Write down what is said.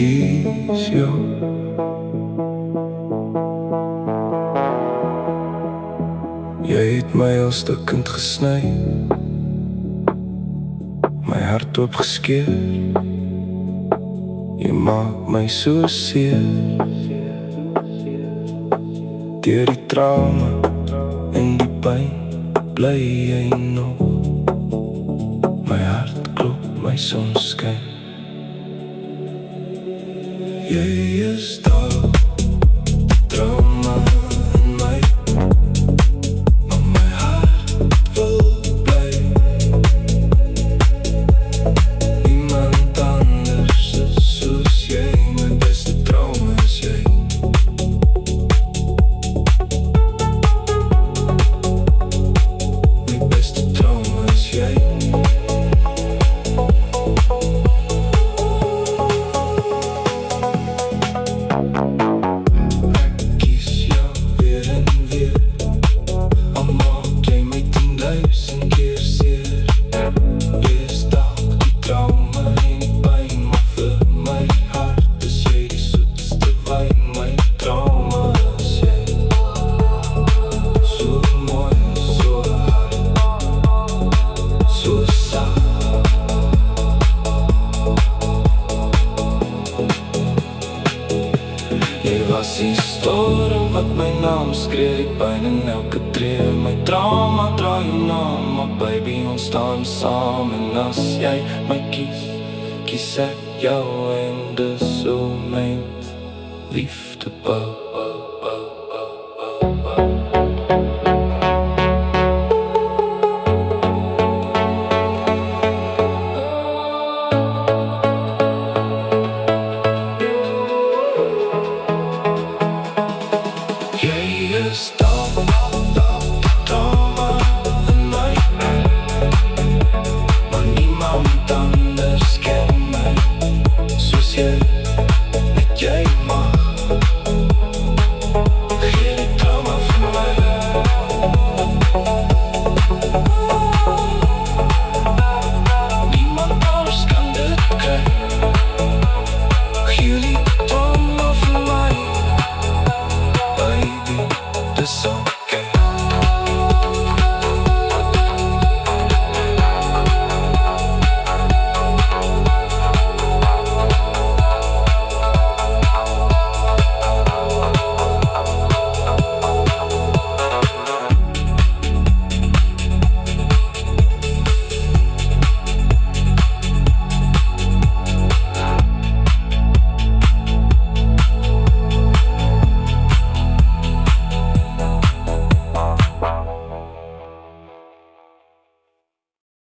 kies jou. Jy het my als stukkend gesny, my hart oopgeskeur. Jy maak my so seer, deur die trauma en die pyn bly jy nog. My hart klop, my son skyn. Jy is daar, trauma in my, maar my hart wil bly. Niemand anders is soos jy, my beste trauma is jy. My beste trauma is jy. Die storm wat my naam skree, die pyn in elke tree. My trauma draai jou naam, maar baby, ons staan saam. En as jy my kies, kies ek jou. En dis hoe my liefde bou.